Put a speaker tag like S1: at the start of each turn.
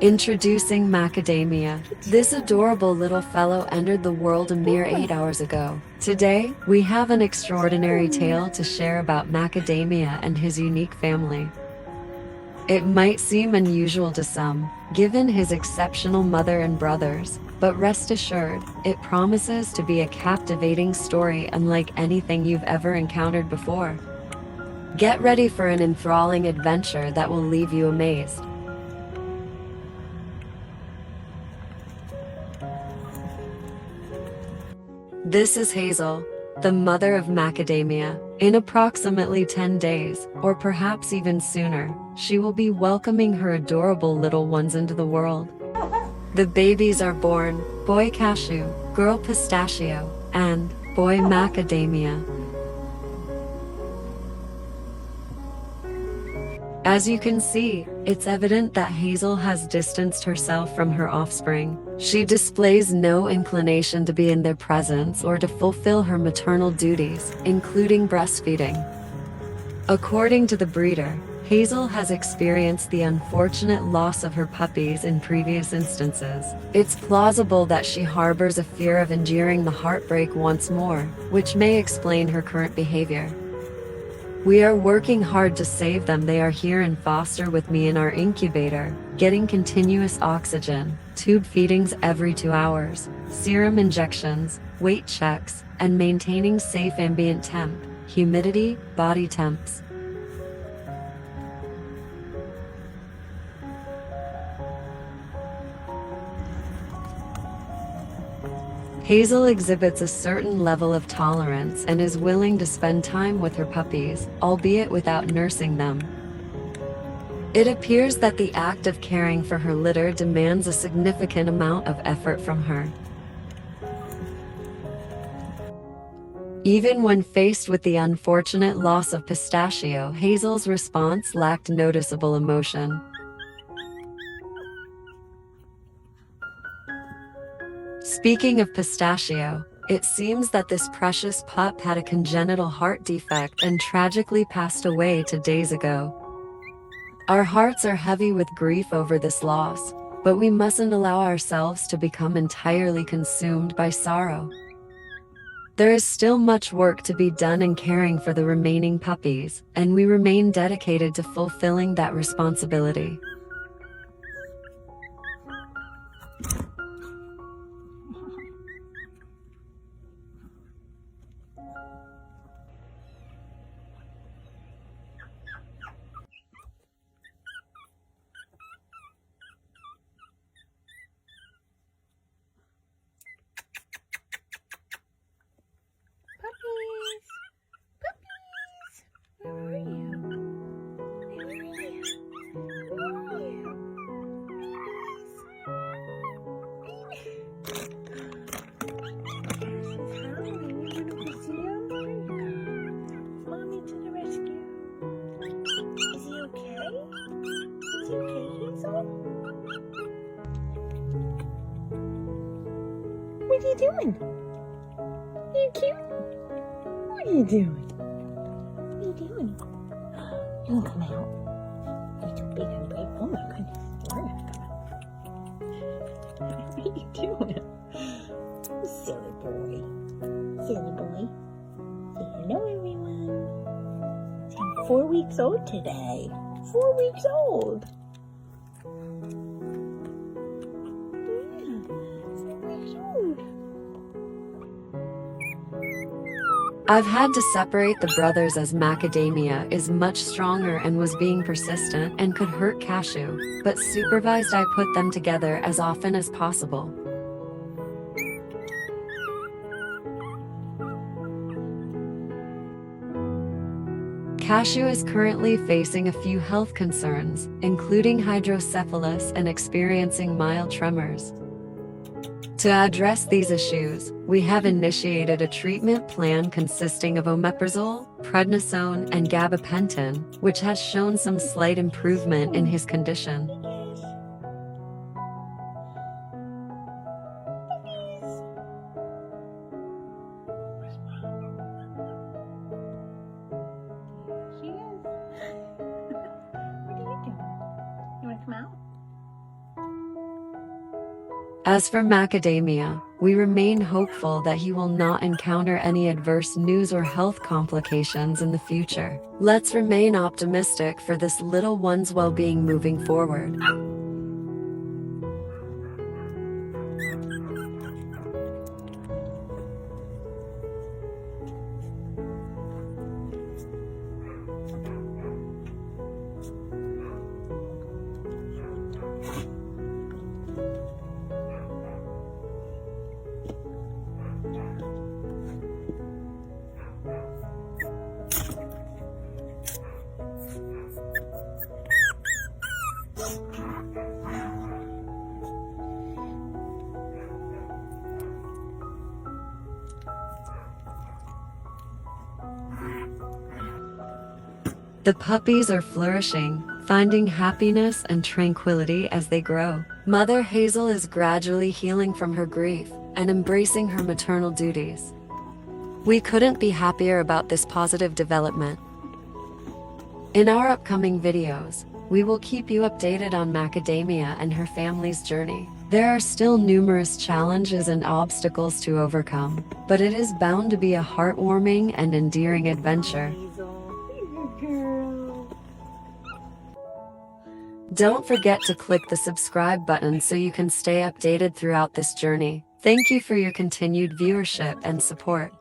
S1: Introducing Macadamia. This adorable little fellow entered the world a mere 8 hours ago. Today, we have an extraordinary tale to share about Macadamia and his unique family. It might seem unusual to some, given his exceptional mother and brothers, but rest assured, it promises to be a captivating story unlike anything you've ever encountered before. Get ready for an enthralling adventure that will leave you amazed. This is Hazel, the mother of Macadamia. In approximately 10 days, or perhaps even sooner, she will be welcoming her adorable little ones into the world. The babies are born, boy Cashew, girl Pistachio, and boy Macadamia. As you can see, it's evident that Hazel has distanced herself from her offspring. She displays no inclination to be in their presence or to fulfill her maternal duties, including breastfeeding. According to the breeder, Hazel has experienced the unfortunate loss of her puppies in previous instances. It's plausible that she harbors a fear of enduring the heartbreak once more, which may explain her current behavior. We are working hard to save them. They are here in foster with me in our incubator, getting continuous oxygen, tube feedings every 2 hours, serum injections, weight checks, and maintaining safe ambient temp, humidity, body temps. Hazel exhibits a certain level of tolerance and is willing to spend time with her puppies, albeit without nursing them. It appears that the act of caring for her litter demands a significant amount of effort from her. Even when faced with the unfortunate loss of Pistachio, Hazel's response lacked noticeable emotion. Speaking of Pistachio, it seems that this precious pup had a congenital heart defect and tragically passed away 2 days ago. Our hearts are heavy with grief over this loss, but we mustn't allow ourselves to become entirely consumed by sorrow. There is still much work to be done in caring for the remaining puppies, and we remain dedicated to fulfilling that responsibility.
S2: Puppies! Puppies! Where are you? Where are you? Where are you? Cashews, hi. You wanna go see him? There you go. Mommy to the rescue. Is he okay? Is he okay, Hazel? What are you doing? Are you cute? What are you doing? What are you doing? You won't come out. You're too big and brave. Oh my goodness. You're not come out. What are you doing? Silly boy. Silly boy. Say hello, everyone. I'm 4 weeks old today. 4 weeks old. Yeah, 4 weeks old.
S1: I've had to separate the brothers as Macadamia is much stronger and was being persistent and could hurt Cashew, but supervised I put them together as often as possible. Cashew is currently facing a few health concerns, including hydrocephalus and experiencing mild tremors. To address these issues, we have initiated a treatment plan consisting of omeprazole, prednisone, and gabapentin, which has shown some slight improvement in his condition.
S2: She is. What are you doing? You want to come out?
S1: As for Macadamia, we remain hopeful that he will not encounter any adverse news or health complications in the future. Let's remain optimistic for this little one's well-being moving forward. The puppies are flourishing, finding happiness and tranquility as they grow. Mother Hazel is gradually healing from her grief and embracing her maternal duties. We couldn't be happier about this positive development. In our upcoming videos, we will keep you updated on Macadamia and her family's journey. There are still numerous challenges and obstacles to overcome, but it is bound to be a heartwarming and endearing adventure. Don't forget to click the subscribe button so you can stay updated throughout this journey. Thank you for your continued viewership and support.